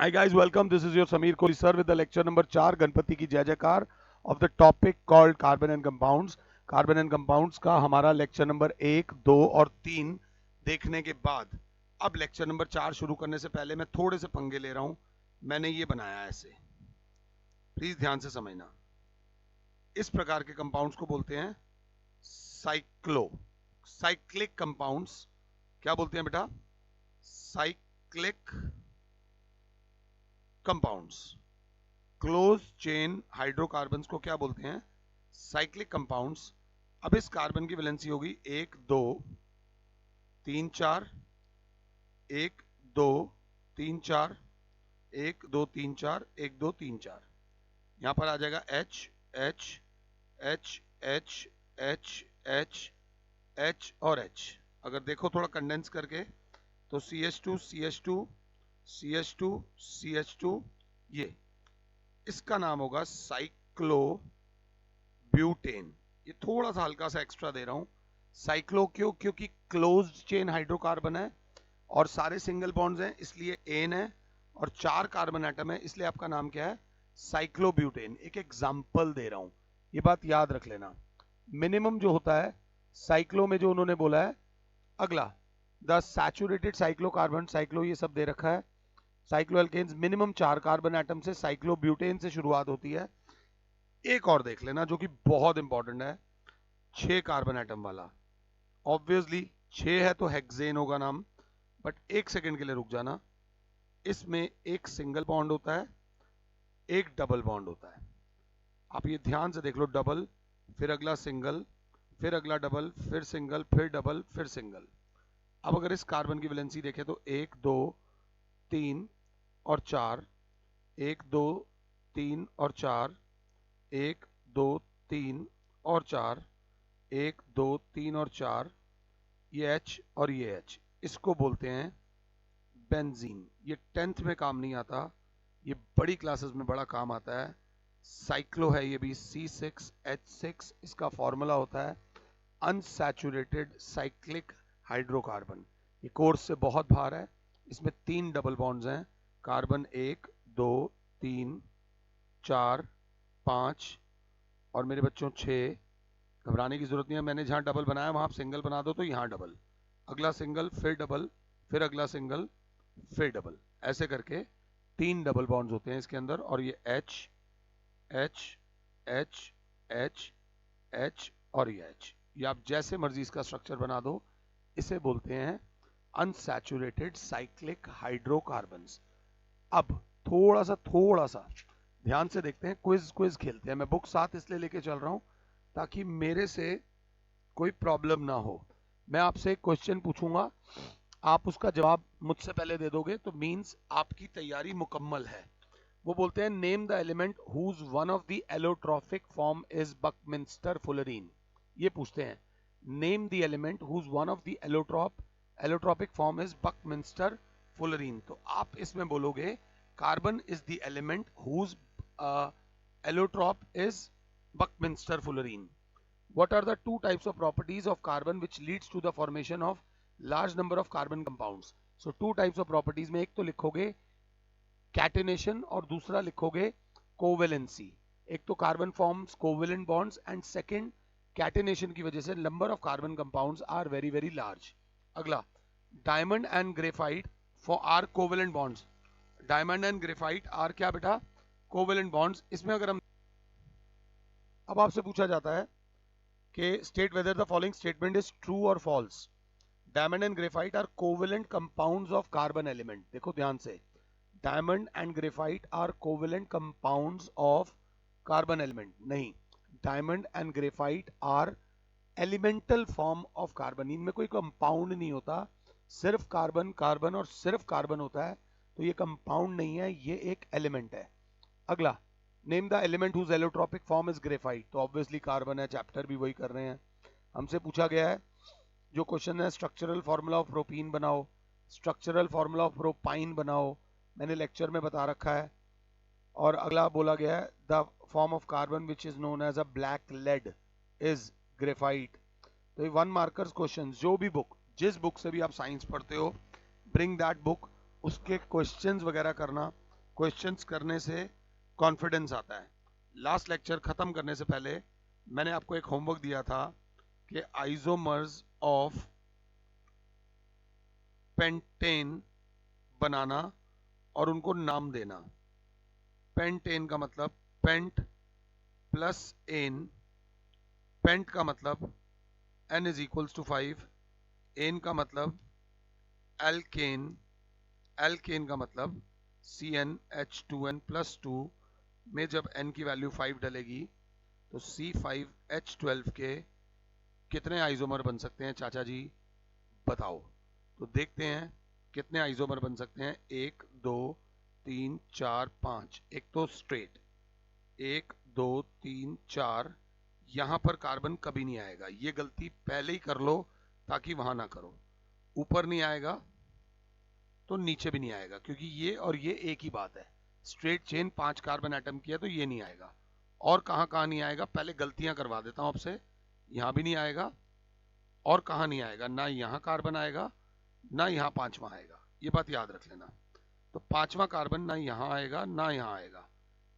Hi guys, welcome. This is your Sameer Kohli sir with the lecture number 4 Ganpati की जय जयकार of the topic called carbon and compounds. Carbon and compounds का हमारा lecture number 1, 2 और 3 देखने के बाद अब लेक्चर नंबर 4 शुरू करने से पहले मैं थोड़े से पंगे ले रहा हूं. मैंने ये बनाया है ऐसे, प्लीज ध्यान से समझना. इस प्रकार के कंपाउंड्स को बोलते हैं साइक्लिक कंपाउंड्स. क्या बोलते हैं बेटा? Cyclic compounds. Close chain hydrocarbons को क्या बोलते हैं? Cyclic compounds. अब इस कार्बन की वैलेंसी होगी 1 2 3 4, 1 2 3 4, 1 2 3 4, 1 2 3 4. यहां पर आ जाएगा H H H H H H H और H. अगर देखो थोड़ा कंडेंस करके तो CH2 CH2 CH2 CH2, ये इसका नाम होगा साइक्लोब्यूटेन. ये थोड़ा सा हल्का सा एक्स्ट्रा दे रहा हूं. साइक्लो क्यों? क्योंकि क्लोज्ड चेन हाइड्रोकार्बन है और सारे सिंगल बॉन्ड्स हैं, इसलिए एन है, और 4 कार्बन एटम है, इसलिए आपका नाम क्या है? साइक्लोब्यूटेन. एक एग्जांपल दे रहा हूं, ये बात याद रख लेना. मिनिमम जो होता है साइक्लो में, जो उन्होंने बोला है, अगला द सैचुरेटेड साइक्लोकार्बन, साइक्लो ये सब दे रखा है. साइक्लोएल्केन्स मिनिमम 4 कार्बन एटम से, साइक्लोब्यूटेन से शुरुआत होती है. एक और देख लेना जो कि बहुत इंपॉर्टेंट है, 6 कार्बन एटम वाला. ऑब्वियसली 6 है तो हेक्सेन होगा नाम, बट एक सेकंड के लिए रुक जाना. इसमें एक सिंगल बॉन्ड होता है, एक डबल बॉन्ड होता है. आप ये ध्यान से देख लो. डबल, फिर अगला सिंगल, फिर अगला डबल, फिर सिंगल, फिर डबल, फिर सिंगल. अब अगर इस कार्बन की वैलेंसी देखें तो 1 2 3 और 4, 1 2 3 और 4, 1 2 3 और 4, 1 2 3 और 4, ये H और ये H, इसको बोलते हैं बेंजीन. ये 10th में काम नहीं आता, ये बड़ी क्लासेस में बड़ा काम आता है. साइक्लो है ये भी, C6H6 इसका फॉर्मूला होता है. Unsaturated cyclic hydrocarbon. ये कोर्स से बहुत बाहर है. इसमें 3 डबल बॉन्ड्स हैं, कार्बन 1 2 3 4 5 और मेरे बच्चों 6. घबराने की जरूरत नहीं है, मैंने जहां डबल बनाया वहां आप सिंगल बना दो, तो यहां डबल, अगला सिंगल, फिर डबल, फिर अगला सिंगल, फिर डबल, ऐसे करके 3 डबल बॉन्ड्स होते हैं इसके अंदर. और ये H H H H H और ये H, ये आप जैसे मर्जी इसका स्ट्रक्चर बना दो. इसे बोलते हैं अनसैचुरेटेड साइक्लिक हाइड्रोकार्बन्स. अब थोड़ा सा ध्यान से देखते हैं, क्विज खेलते हैं. मैं बुक साथ इसलिए लेके चल रहा हूं ताकि मेरे से कोई प्रॉब्लम ना हो. मैं आपसे एक क्वेश्चन पूछूंगा, आप उसका जवाब मुझसे पहले दे दोगे तो मींस आपकी तैयारी मुकम्मल है. वो बोलते हैं name the element whose one of the allotropic form is buckminsterfullerene. ये पूछते हैं, name the element whose one of the allotropic form is buckminsterfullerene. तो आप इसमें बोलोगे carbon is the element whose allotrope is buckminsterfullerene. What are the two types of properties of carbon which leads to the formation of large number of carbon compounds? So two types of properties में एक तो लिखोगे catenation और दूसरा लिखोगे covalency. एक तो carbon forms covalent bonds and second catenation की वजह से number of carbon compounds are very very large. अगला diamond and graphite for are covalent bonds. Diamond and graphite are क्या बेटा? Covalent bonds. इसमें अगर हम, अब आपसे पूछा जाता है कि state whether the following statement is true और false. Diamond and graphite are covalent compounds of carbon element. देखो ध्यान से, diamond and graphite are covalent compounds of carbon element. नहीं, diamond and graphite are elemental form of carbon. इनमें कोई compound नहीं होता, सिर्फ कार्बन कार्बन और सिर्फ कार्बन होता है. तो ये कंपाउंड नहीं है, ये एक एलिमेंट है. अगला, name the element whose allotropic form is graphite. तो ऑब्वियसली कार्बन है, चैप्टर भी वही कर रहे हैं. हमसे पूछा गया है जो क्वेश्चन है, स्ट्रक्चरल फार्मूला ऑफ प्रोपीन बनाओ, स्ट्रक्चरल फार्मूला ऑफ प्रोपाइन बनाओ. मैंने लेक्चर में बता रखा है. और अगला बोला गया है the form of carbon which is known as a black lead is graphite. तो ये 1 मार्कर्स क्वेश्चन, जो भी बुक, जिस बुक से भी आप साइंस पढ़ते हो, ब्रिंग दैट बुक, उसके क्वेश्चंस वगैरह करना. क्वेश्चंस करने से कॉन्फिडेंस आता है। लास्ट लेक्चर खत्म करने से पहले मैंने आपको एक होमवर्क दिया था कि आइसोमर्स ऑफ पेंटेन बनाना और उनको नाम देना। पेंटेन का मतलब पेंट प्लस एन, पेंट का मतलब n is equals to 5, n का मतलब एल्केन, एल्केन का मतलब CnH2n प्लस 2 में जब n की वैल्यू 5 डलेगी तो C5H12 के कितने आइसोमर बन सकते हैं चाचा जी बताओ। तो देखते हैं कितने आइसोमर बन सकते हैं। 1 2 3 4 5। एक तो स्ट्रेट 1 2 3 4, यहां पर कार्बन कभी नहीं आएगा, ये गलती पहले ही कर लो ताकि वहां ना करो। ऊपर नहीं आएगा तो नीचे भी नहीं आएगा, क्योंकि ये और ये एक ही बात है। स्ट्रेट चेन 5 कार्बन एटम की है तो ये नहीं आएगा। और कहां कहां नहीं आएगा, पहले गलतियां करवा देता हूं आपसे। यहां भी नहीं आएगा, और कहां नहीं आएगा, ना यहां कार्बन आएगा ना यहां पांचवा आएगा, ये बात याद रख लेना। तो पांचवा कार्बन ना यहां आएगा ना यहां आएगा।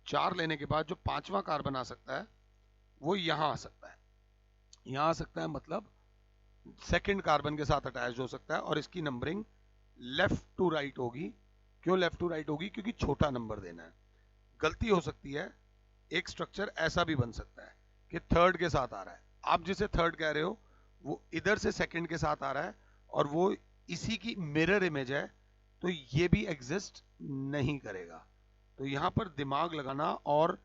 4 लेने के बाद जो पांचवा कार्बन आ सकता है वो यहां आ सकता है। यहां आ सकता है मतलब सेकंड कार्बन के साथ अटैच हो सकता है, और इसकी नंबरिंग लेफ्ट टू राइट होगी। क्यों लेफ्ट टू राइट होगी, क्योंकि छोटा नंबर देना है। गलती हो सकती है, एक स्ट्रक्चर ऐसा भी बन सकता है कि थर्ड के साथ आ रहा है, आप जिसे थर्ड कह रहे हो वो इधर से सेकंड के साथ आ रहा है और वो इसी की मिरर इमेज है, तो ये भी एग्जिस्ट नहीं करेगा। तो यहां पर दिमाग लगाना और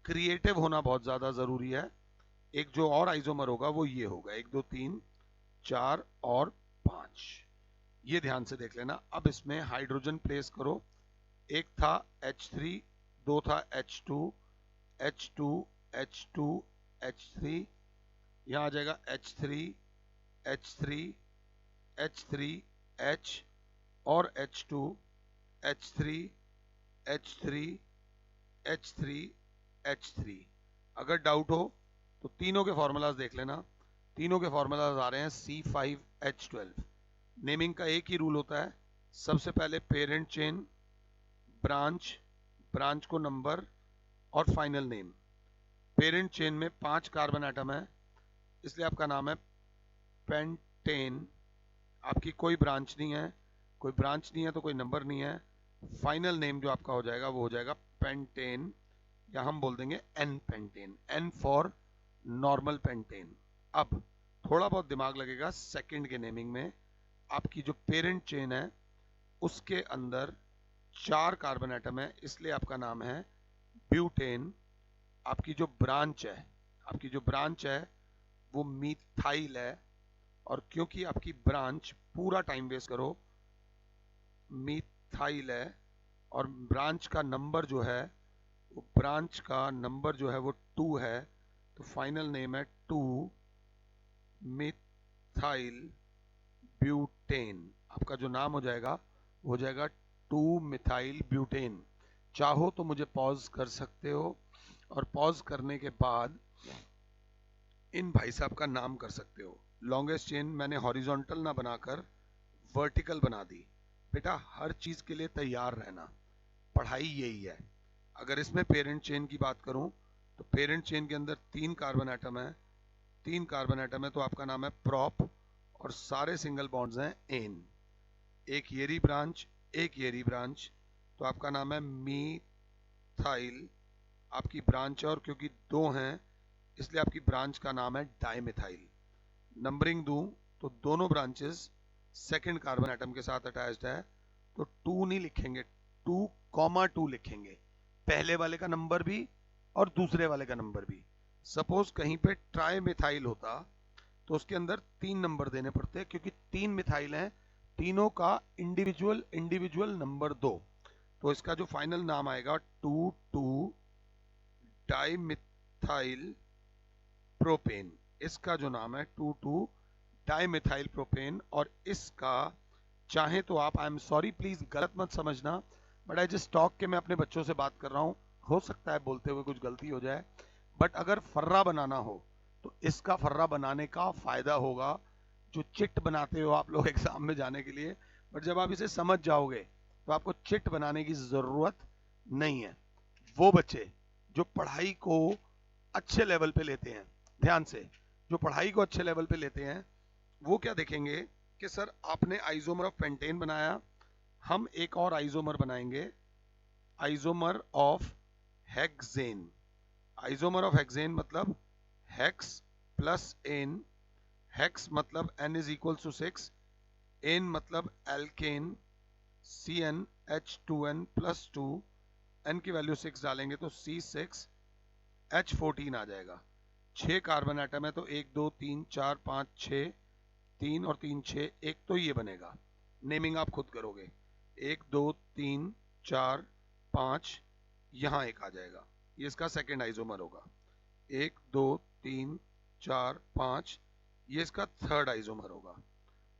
क्रिएटिव होना बहुत ज्यादा जरूरी है। एक जो और आइसोमर होगा वो ये होगा 1 2 3 4 और 5, ये ध्यान से देख लेना। अब इसमें हाइड्रोजन प्लेस करो। एक था H3, 2 था H2, H2 H2 H3, यहां आ जाएगा H3 H3 H3 H और H2 H3 H3 H3 H3। अगर डाउट हो तो तीनों के फॉर्मूलाज देख लेना। तीनों के फॉर्मूलाज आ रहे हैं C5H12। नेमिंग का एक ही रूल होता है, सबसे पहले पेरेंट चेन, ब्रांच, ब्रांच को नंबर और फाइनल नेम। पेरेंट चेन में 5 कार्बन एटम है, इसलिए आपका नाम है पेंटेन। आपकी कोई ब्रांच नहीं है, कोई ब्रांच नहीं है तो कोई नंबर नहीं है। फाइनल नेम जो आपका हो जाएगा वो हो जाएगा पेंटेन, या हम बोल देंगे n pentane, n for normal pentane. अब थोड़ा बहुत दिमाग लगेगा सेकंड के नेमिंग में। आपकी जो पेरेंट चेन है उसके अंदर 4 कार्बन एटम है, इसलिए आपका नाम है ब्यूटेन। आपकी जो ब्रांच है, आपकी जो ब्रांच है वो मिथाइल है, और क्योंकि आपकी ब्रांच, पूरा टाइम वेस्ट करो, मिथाइल है और ब्रांच का नंबर जो है वो, ब्रांच का नंबर जो है वो 2 है, तो फाइनल नेम है 2 मिथाइल ब्यूटेन। आपका जो नाम हो जाएगा वो हो जाएगा 2 मिथाइल ब्यूटेन। चाहो तो मुझे पॉज कर सकते हो, और पॉज करने के बाद इन भाई साहब का नाम कर सकते हो। लॉन्गेस्ट चेन मैंने हॉरिजॉन्टल ना बनाकर वर्टिकल बना दी। बेटा हर चीज के लिए तैयार रहना, पढ़ाई यही है। अगर इसमें पेरेंट चेन की बात करूं तो पेरेंट चेन के अंदर 3 कार्बन एटम है, 3 कार्बन एटम है, तो आपका नाम है प्रोप, और सारे सिंगल बॉन्ड्स हैं एन। एक येरी ब्रांच, एक येरी ब्रांच, तो आपका नाम है मिथाइल। आपकी ब्रांच है और क्योंकि 2 हैं इसलिए आपकी ब्रांच का नाम है डाइमिथाइल। नंबरिंग दूं तो दोनों ब्रांचेस सेकंड कार्बन एटम के साथ अटैच्ड है, तो 2 नहीं लिखेंगे, 2,2 लिखेंगे, पहले वाले का नंबर भी और दूसरे वाले का नंबर भी। सपोज कहीं पे ट्राई मिथाइल होता तो उसके अंदर 3 नंबर देने पड़ते, क्योंकि 3 मिथाइल हैं, तीनों का इंडिविजुअल इंडिविजुअल नंबर 2, तो इसका जो फाइनल नाम आएगा 2,2 डाइमिथाइल प्रोपेन। इसका जो नाम है 2,2 डाइमिथाइल प्रोपेन। और इसका चाहे तो आप, आई एम सॉरी प्लीज गलत मत समझना, बट आई जस्ट टॉक के मैं अपने बच्चों से बात कर रहा हूँ, हो सकता है बोलते हुए कुछ गलती हो जाए, बट अगर फर्रा बनाना हो तो इसका फर्रा बनाने का फायदा होगा जो चिट बनाते हो आप लोग एग्जाम में जाने के लिए, बट जब आप इसे समझ जाओगे तो आपको चिट बनाने की जरूरत नहीं है। वो बच्चे जो पढ़ाई को अच्छे लेवल पे लेते हैं, ध्यान से, जो पढ़ाई को अच्छे लेवल पे लेते हैं, वो क्या देखेंगे कि सर आपने आइसोमर ऑफ पेंटेन बनाया, हम एक और आइसोमर बनाएंगे, isomer of hexane. Isomer of hexane मतलब हेक्स प्लस एन, हेक्स मतलब n is equal to 6, n मतलब एल्केन, CnH2n प्लस 2, n की वैल्यू 6 डालेंगे तो C6H14 आ जाएगा। 6 कार्बन एटम है तो 1 2 3 4 5 6, 3 और 3 6, एक तो ये बनेगा, नेमिंग आप खुद करोगे, 1 2 3 4 5, यहाँ एक आ जाएगा, ये इसका सेकेंड आइसोमर होगा, 1 2 3 4 5, ये इसका थर्ड आइसोमर होगा,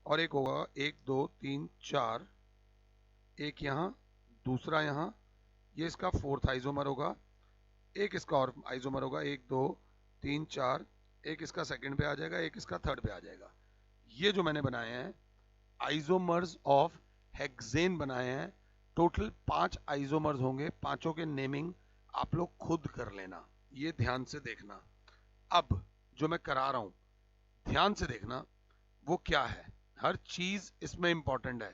और एक होगा 1 2 3 4, एक यहाँ दूसरा यहाँ, ये इसका फोर्थ आइसोमर होगा, एक इसका और आइसोमर होगा 1 2 3 4, एक इसका सेकंड पे आ जाएगा, एक इसका थर्ड पे आ जाएगा। ये जो मैंने बनाए हैं आइसोमर्स ऑफ हेक्सेन बनाए हैं, टोटल 5 आइसोमर्स होंगे, पांचों के नेमिंग आप लोग खुद कर लेना, ये ध्यान से देखना। अब जो मैं करा रहा हूं ध्यान से देखना, वो क्या है, हर चीज इसमें इंपॉर्टेंट है।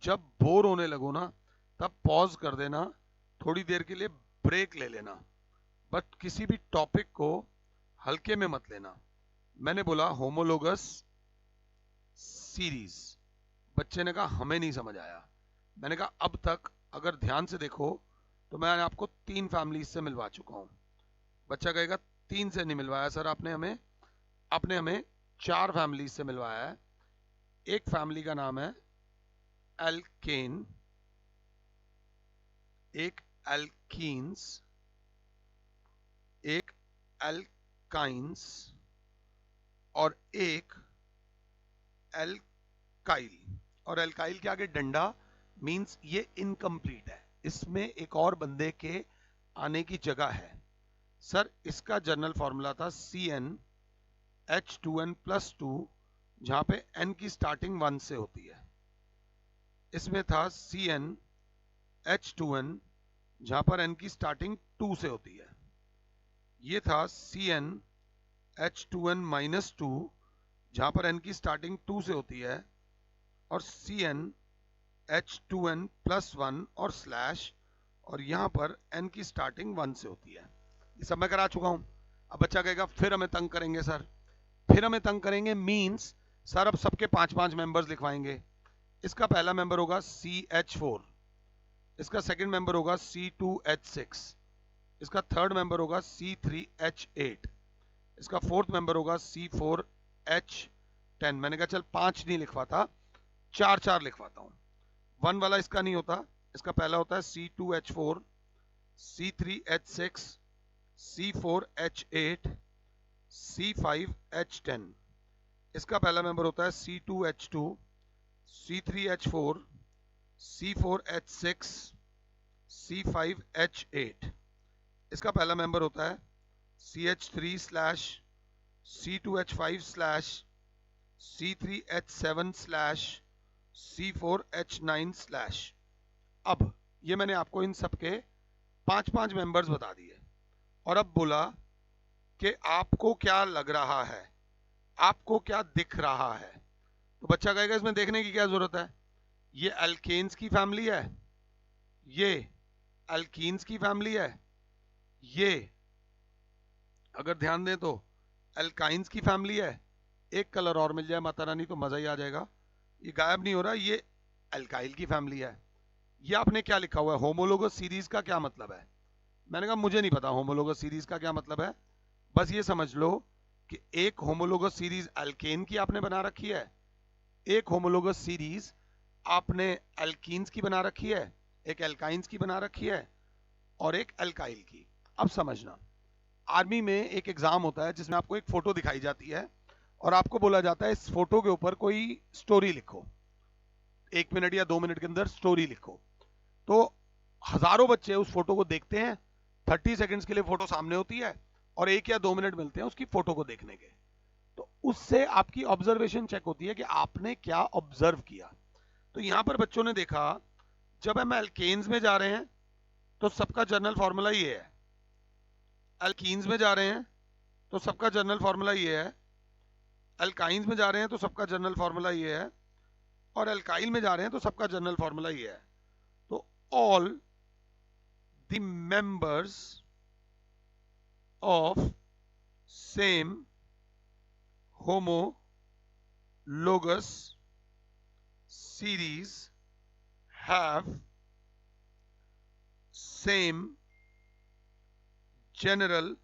जब बोर होने लगो ना तब पॉज कर देना, थोड़ी देर के लिए ब्रेक ले लेना, बट किसी भी टॉपिक को हल्के में मत लेना। मैंने बोला होमोलोगस सीरीज, बच्चे ने कहा हमें नहीं समझ आया। मैंने कहा अब तक अगर ध्यान से देखो तो मैं आपको 3 फैमिलीज से मिलवा चुका हूं। बच्चा कहेगा 3 से नहीं मिलवाया सर आपने हमें 4 फैमिलीज से मिलवाया है। एक फैमिली का नाम है एल्केन, एक एल्कीन्स, एक एल्काइंस और एक एल्काइल। और एल्काइल के आगे डंडा मींस ये इनकम्प्लीट है, इसमें एक और बंदे के आने की जगह है। सर इसका जनरल फॉर्मूला था CnH2n प्लस 2, जहां पे n की स्टार्टिंग 1 से होती है। इसमें था CnH2n जहां पर n की स्टार्टिंग 2 से होती है। ये था CnH2n माइनस 2 जहां पर n की स्टार्टिंग 2 से होती है, और CnH2n प्लस 1 और स्लैश, और यहां पर n की स्टार्टिंग 1 से होती है। ये सब मैं करा चुका हूं। अब बच्चा कहेगा फिर हमें तंग करेंगे सर, फिर हमें तंग करेंगे मींस सर अब सबके 5-5 मेंबर्स लिखवाएंगे। इसका पहला मेंबर होगा CH4, इसका सेकंड मेंबर होगा C2H6, इसका थर्ड मेंबर होगा C3H8, इसका फोर्थ मेंबर होगा C4H10। मैंने कहा चल 5 नहीं लिखवाता, 4 लिखवाता हूं। 1 वाला इसका नहीं होता, इसका पहला होता है C2H4, C3H6, C4H8, C5H10। इसका पहला मेंबर होता है C2H2, C3H4, C4H6, C5H8। इसका पहला मेंबर होता है CH3 slash C2H5 slash C3H7 slash C4H9 slash. अब ये मैंने आपको इन सब के 5-5 मेंबर्स बता दिए, और अब बोला कि आपको क्या लग रहा है, आपको क्या दिख रहा है। तो बच्चा कहेगा इसमें देखने की क्या जरूरत है, ये अल्केन्स की फैमिली है, ये अल्कीन्स की फैमिली है, ये अगर ध्यान दें तो अल्काइंस की फैमिली है। एक कलर और मिल जाए माता रानी तो मजा ही आ जाएगा, ये गायब नहीं हो रहा, ये अल्काइल की फैमिली है। ये आपने क्या लिखा हुआ है, होमोलोगस सीरीज का क्या मतलब है। मैंने कहा मुझे नहीं पता होमोलोगस सीरीज का क्या मतलब है, बस ये समझ लो कि एक होमोलोगस सीरीज अल्केन की आपने बना रखी है, एक होमोलोगस सीरीज आपने अल्कीन्स की बना रखी है, एक एल्काइंस की बना रखी है, और एक अल्काइल की। अब समझना, आर्मी में एक एग्जाम होता है जिसमें आपको एक फोटो दिखाई जाती है और आपको बोला जाता है इस फोटो के ऊपर कोई स्टोरी लिखो, 1 मिनट या 2 मिनट के अंदर स्टोरी लिखो। तो हजारों बच्चे उस फोटो को देखते हैं, 30 सेकंड्स के लिए फोटो सामने होती है और 1 या 2 मिनट मिलते हैं उसकी फोटो को देखने के। तो उससे आपकी ऑब्जर्वेशन चेक होती है कि आपने क्या ऑब्जर्व किया। तो यहां पर बच्चों ने देखा जब हम एल्केन्स में जा रहे हैं तो सबका जनरल फॉर्मूला ये है। अल्कीन्स में जा रहे हैं तो सबका जनरल फॉर्मूला ये है। अल्काइंस में जा रहे हैं तो सबका जनरल फॉर्मूला ये है। और अल्काइल में जा रहे हैं तो सबका जनरल फॉर्मूला ये है। तो all the members of same homologous series have same general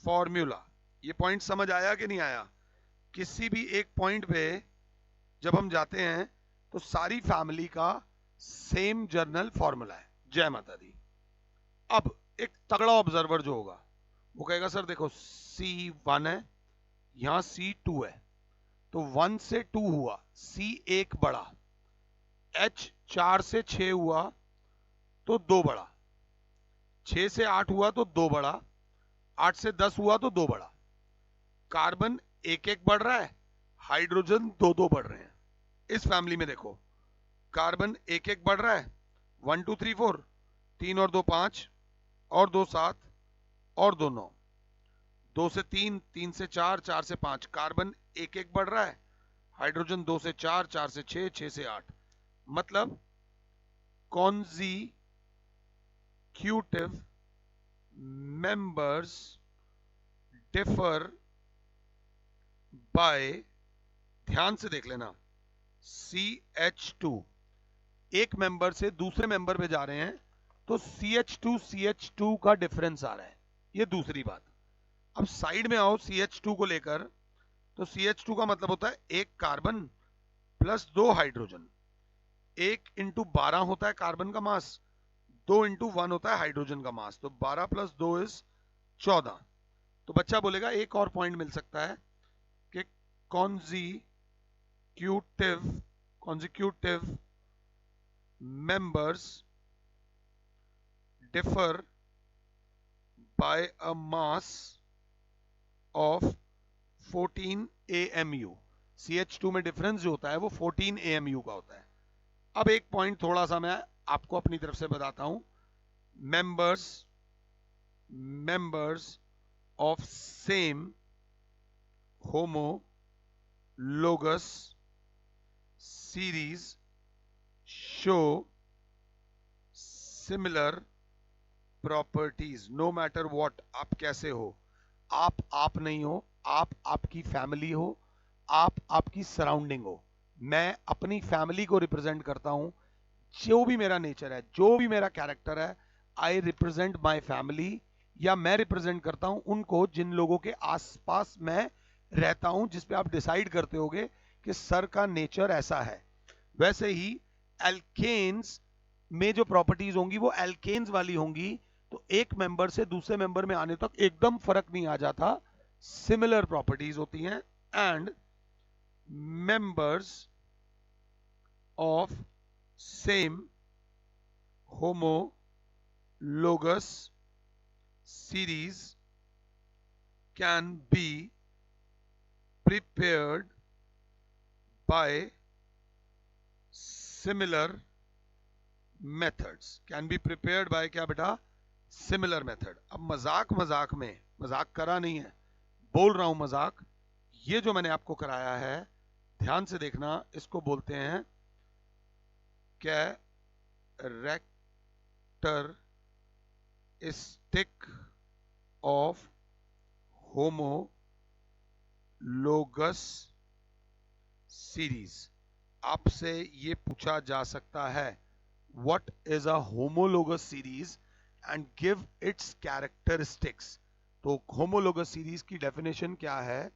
formula। ये पॉइंट समझ आया कि नहीं आया? किसी भी एक पॉइंट पे जब हम जाते हैं तो सारी फैमिली का सेम जर्नल फॉर्मूला है। जय माता दी। अब एक तगड़ा ऑब्जर्वर जो होगा वो कहेगा सर देखो C1 है, यहां C2 है, तो 1 से 2 हुआ, C एक बड़ा, H 4 से 6 हुआ तो 2 बड़ा, 6 से 8 हुआ तो 2 बड़ा, 8 से 10 हुआ तो 2 बड़ा। कार्बन एक एक बढ़ रहा है, हाइड्रोजन 2 बढ़ रहे हैं। इस फैमिली में देखो कार्बन एक एक बढ़ रहा है, 1 2 3 4, 3 और 2 5 और 2 7 और 2 9, 2 से 3, 3 से 4, 4 से 5। कार्बन एक एक बढ़ रहा है, हाइड्रोजन 2 से 4, 4 से 6, 6 से 8। मतलब consecutive members differ by, ध्यान से देख लेना, CH2 एक मेंबर से दूसरे मेंबर पे जा रहे हैं तो CH2 का डिफरेंस आ रहा है। ये दूसरी बात। अब साइड में आओ CH2 को लेकर, तो CH2 का मतलब होता है एक कार्बन प्लस 2 हाइड्रोजन। 1 इंटू 12 होता है कार्बन का मास, 2 इंटू 1 होता है हाइड्रोजन का मास, तो 12 प्लस 2 इज 14। तो बच्चा बोलेगा एक और पॉइंट मिल सकता है कि consecutive members differ by a mass of 14 AMU। CH2 में डिफरेंस जो होता है वो 14 AMU का होता है। अब एक पॉइंट थोड़ा सा मैं आपको अपनी तरफ से बताता हूं। members of same homologous series show similar properties no matter what। आप कैसे हो, आप नहीं हो, आप आपकी फैमिली हो, आप आपकी सराउंडिंग हो। मैं अपनी फैमिली को रिप्रेजेंट करता हूं। जो भी मेरा नेचर है, जो भी मेरा कैरेक्टर है, आई रिप्रेजेंट माई फैमिली, या मैं रिप्रेजेंट करता हूं उनको जिन लोगों के आसपास मैं रहता हूं, जिस पे आप डिसाइड करते होगे कि सर का नेचर ऐसा है। वैसे ही एल्केन्स में जो प्रॉपर्टीज होंगी वो एल्केन्स वाली होंगी, तो एक मेंबर से दूसरे मेंबर में आने तक एकदम फर्क नहीं आ जाता, सिमिलर प्रॉपर्टीज होती हैं। And members of same homologous series can be prepared by similar methods। can be prepared by क्या बेटा? similar method। अब मजाक में, मजाक करा नहीं है, बोल रहा हूं मजाक। ये जो मैंने आपको कराया है ध्यान से देखना, इसको बोलते हैं characteristic of homologous series। आपसे ये पूछा जा सकता है what is a homologous series and give its characteristics। तो homologous series की डेफिनेशन क्या है?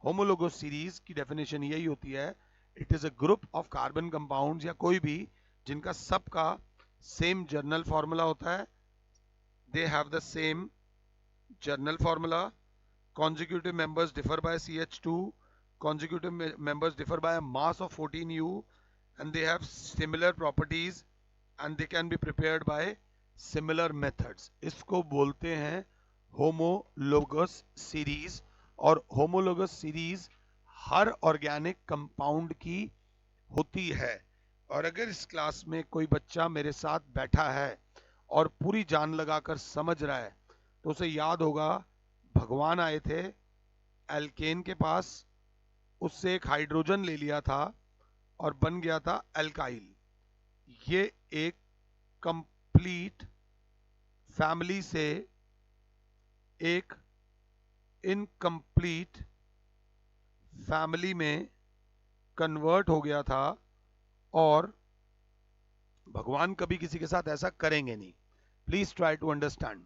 homologous series की डेफिनेशन यही होती है, it is a group of carbon compounds या कोई भी जिनका सबका सेम जर्नल फॉर्मूला होता है। They have the same journal formula. consecutive members differ by CH2, consecutive members differ by a mass of 14U, and they have similar properties and they can be prepared by similar methods। इसको बोलते हैं homologous series। और homologous series हर organic compound की होती है। और अगर इस क्लास में कोई बच्चा मेरे साथ बैठा है और पूरी जान लगाकर समझ रहा है तो उसे याद होगा भगवान आए थे एल्केन के पास, उससे एक हाइड्रोजन ले लिया था और बन गया था एल्काइल। ये एक कंप्लीट फैमिली से एक इनकम्प्लीट फैमिली में कन्वर्ट हो गया था, और भगवान कभी किसी के साथ ऐसा करेंगे नहीं। Please try to understand.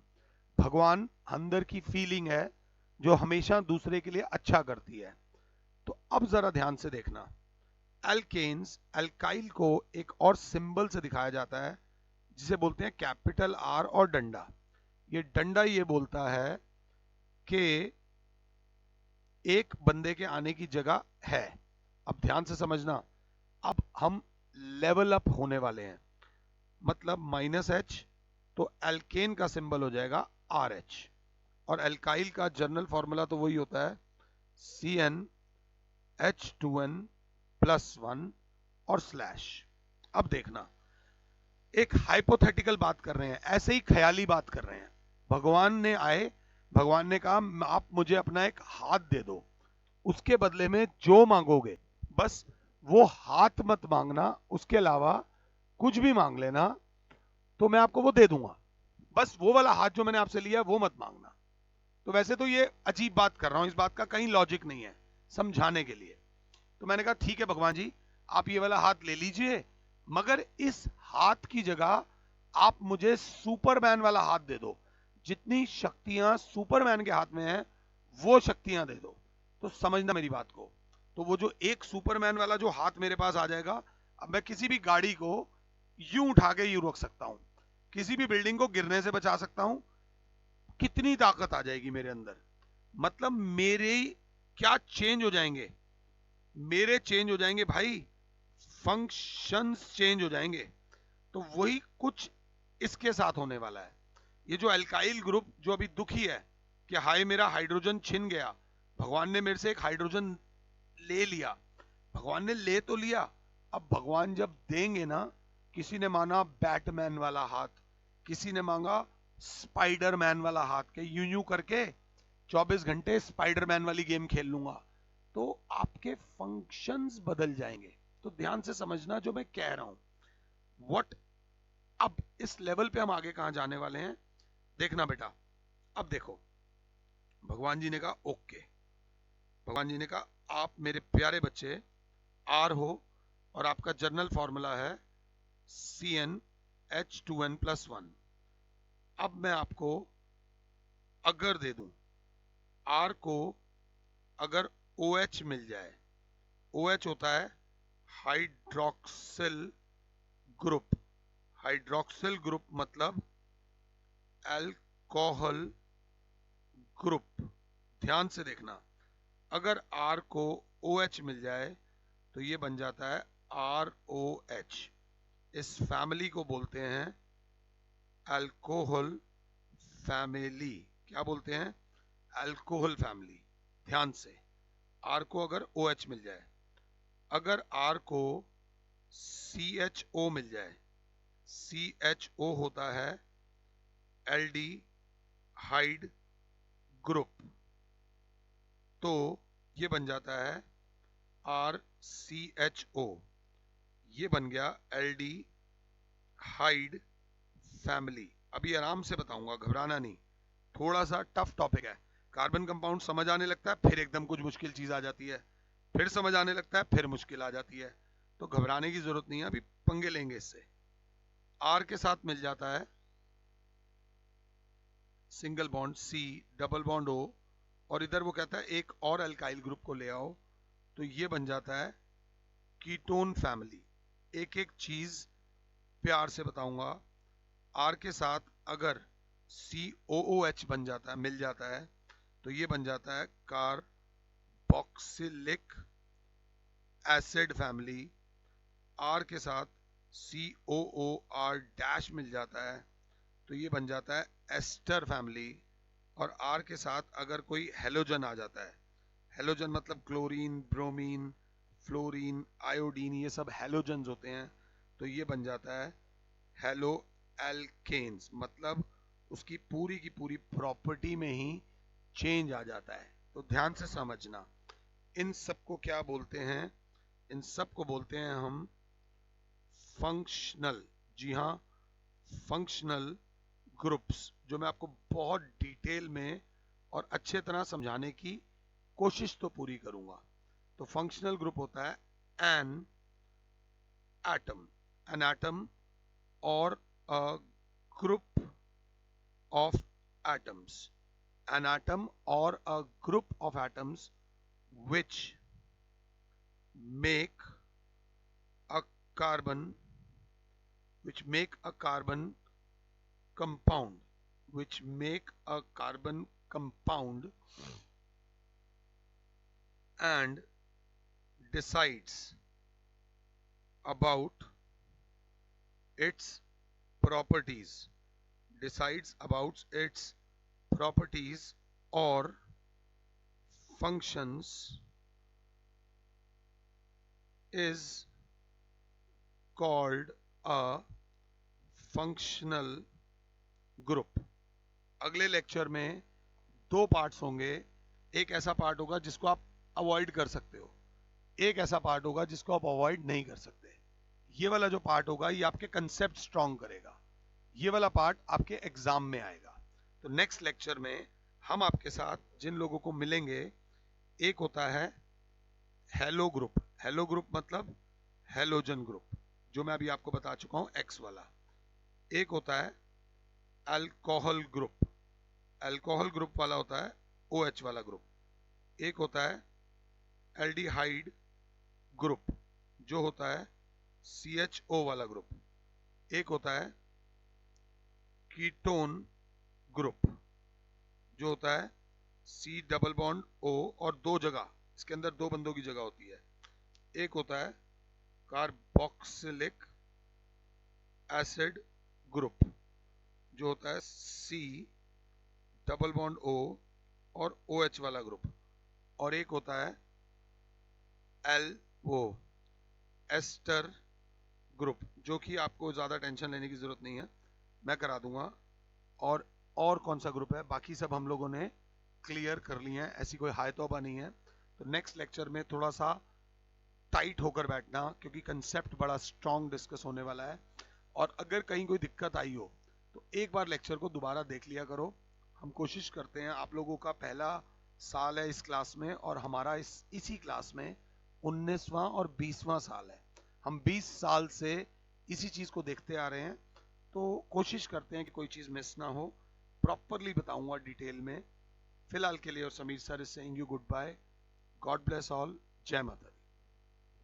भगवान अंदर की फीलिंग है जो हमेशा दूसरे के लिए अच्छा करती है। तो अब जरा ध्यान से देखना, एल्केन्स एल्काइल को एक और सिंबल से दिखाया जाता है जिसे बोलते हैं कैपिटल आर और डंडा। ये डंडा ये बोलता है कि एक बंदे के आने की जगह है। अब ध्यान से समझना, अब हम लेवल अप होने वाले हैं, मतलब -H, तो एल्केन का सिंबल हो जाएगा RH, और एल्काइल का जनरल फॉर्मूला तो वही होता है CnH2n+1 और स्लैश। अब देखना, एक हाइपोथेटिकल बात कर रहे हैं, ऐसे ही ख्याली बात कर रहे हैं। भगवान ने आए, भगवान ने कहा आप मुझे अपना एक हाथ दे दो, उसके बदले में जो मांगोगे बस वो हाथ मत मांगना, उसके अलावा कुछ भी मांग लेना तो मैं आपको वो दे दूंगा, बस वो वाला हाथ जो मैंने आपसे लिया वो मत मांगना। तो वैसे तो ये अजीब बात कर रहा हूं, इस बात का कहीं लॉजिक नहीं है, समझाने के लिए। तो मैंने कहा ठीक है भगवान जी, आप ये वाला हाथ ले लीजिए, मगर इस हाथ की जगह आप मुझे सुपरमैन वाला हाथ दे दो, जितनी शक्तियां सुपरमैन के हाथ में हैं वो शक्तियां दे दो। तो समझना मेरी बात को, तो वो जो एक सुपरमैन वाला जो हाथ मेरे पास आ जाएगा, अब मैं किसी भी गाड़ी को यूं उठा के यूं रख सकता हूं, किसी भी बिल्डिंग को गिरने से बचा सकता हूं। कितनी ताकत आ जाएगी मेरे अंदर, मतलब मेरे क्या चेंज हो जाएंगे, मेरे चेंज हो जाएंगे भाई, फंक्शंस चेंज हो जाएंगे। तो वही कुछ इसके साथ होने वाला है। ये जो अल्काइल ग्रुप जो अभी दुखी है कि हाय मेरा हाइड्रोजन छिन गया, भगवान ने मेरे से एक हाइड्रोजन ले लिया, भगवान ने ले तो लिया, अब भगवान जब देंगे ना, किसी ने मांगा बैटमैन वाला हाथ, किसी ने मांगा स्पाइडरमैन वाला हाथ, के यूं यूं करके 24 घंटे स्पाइडरमैन वाली गेम खेल लूंगा, तो आपके फंक्शंस बदल जाएंगे। तो ध्यान से समझना जो मैं कह रहा हूं व्हाट। अब इस लेवल पे हम आगे कहां जाने वाले हैं, देखना बेटा। अब देखो, भगवान जी ने कहा ओके, भगवान जी ने कहा आप मेरे प्यारे बच्चे आर हो, और आपका जर्नल फॉर्मूला है CnH2n+1। अब मैं आपको अगर दे दूं, आर को अगर OH मिल जाए, OH होता है हाइड्रोक्सिल ग्रुप, हाइड्रोक्सिल ग्रुप मतलब अल्कोहल ग्रुप। ध्यान से देखना, अगर R को OH मिल जाए तो ये बन जाता है ROH। इस फैमिली को बोलते हैं अल्कोहल फैमिली। क्या बोलते हैं? Alcohol family. ध्यान से, R को अगर OH मिल जाए, अगर R को CHO मिल जाए, CHO होता है एल्डिहाइड ग्रुप, तो ये बन जाता है RCHO। ये बन गया एल्डिहाइड फैमिली। अभी आराम से बताऊंगा, घबराना नहीं, थोड़ा सा टफ टॉपिक है। कार्बन कंपाउंड समझ आने लगता है फिर एकदम कुछ मुश्किल चीज आ जाती है, फिर समझ आने लगता है फिर मुश्किल आ जाती है, तो घबराने की जरूरत नहीं है, अभी पंगे लेंगे इससे। R के साथ मिल जाता है single bond C, double bond O, और इधर वो कहता है एक और अल्काइल ग्रुप को ले आओ, तो ये बन जाता है कीटोन फैमिली। एक एक चीज प्यार से बताऊंगा। R के साथ अगर COOH बन जाता है, मिल जाता है, तो ये बन जाता है कार्बोक्सिलिक एसिड फैमिली। R के साथ COOR डैश मिल जाता है, तो ये बन जाता है एस्टर फैमिली। और R के साथ अगर कोई हेलोजन आ जाता है, हेलोजन मतलब क्लोरीन, ब्रोमीन, फ्लोरीन, आयोडीन, ये सब हेलोजन्स होते हैं, तो ये बन जाता है हेलो एल्केन्स, मतलब उसकी की पूरी प्रॉपर्टी में ही चेंज आ जाता है। तो ध्यान से समझना, इन सब को क्या बोलते हैं? इन सब को बोलते हैं हम फंक्शनल, जी हाँ, फंक्शनल ग्रुप्स, जो मैं आपको बहुत डिटेल में और अच्छे तरह समझाने की कोशिश तो पूरी करूंगा। तो फंक्शनल ग्रुप होता है एन एटम और a group of atoms, an atom or a group of atoms which make a carbon compound, which make a carbon compound and decides about its properties, decides about its properties or functions, is called a functional group। अगले lecture में दो parts होंगे। एक ऐसा part होगा जिसको आप avoid कर सकते हो, एक ऐसा पार्ट होगा जिसको आप अवॉइड नहीं कर सकते। ये वाला जो पार्ट होगा ये आपके कंसेप्ट स्ट्रॉन्ग करेगा, ये वाला पार्ट आपके एग्जाम में आएगा। तो नेक्स्ट लेक्चर में हम आपके साथ जिन लोगों को मिलेंगे, एक होता है हेलो ग्रुप, हेलो ग्रुप मतलब हेलोजन ग्रुप, जो मैं अभी आपको बता चुका हूं एक्स वाला। एक होता है अल्कोहल ग्रुप, अल्कोहल ग्रुप वाला होता है OH वाला ग्रुप। एक होता है एल्डिहाइड ग्रुप, जो होता है CHO वाला ग्रुप। एक होता है कीटोन ग्रुप, जो होता है C डबल बॉन्ड O, और दो जगह, इसके अंदर दो बंदों की जगह होती है। एक होता है कार्बोक्सिलिक एसिड ग्रुप, जो होता है C डबल बॉन्ड O और OH वाला ग्रुप। और एक होता है एस्टर ग्रुप, जो कि आपको ज़्यादा टेंशन लेने की ज़रूरत नहीं है, मैं करा दूंगा। और कौन सा ग्रुप है, बाकी सब हम लोगों ने क्लियर कर लिए हैं, ऐसी कोई हाय तौबा नहीं है। तो नेक्स्ट लेक्चर में थोड़ा सा टाइट होकर बैठना, क्योंकि कंसेप्ट बड़ा स्ट्रॉन्ग डिस्कस होने वाला है। और अगर कहीं कोई दिक्कत आई हो तो एक बार लेक्चर को दोबारा देख लिया करो। हम कोशिश करते हैं, आप लोगों का पहला साल है इस क्लास में, और हमारा इसी क्लास में 19वां और 20वां साल है। हम 20 साल से इसी चीज़ को देखते आ रहे हैं, तो कोशिश करते हैं कि कोई चीज़ मिस ना हो। प्रॉपरली बताऊंगा डिटेल में। फिलहाल के लिए और Sameer sir is saying you goodbye. God bless all. जय माता दी।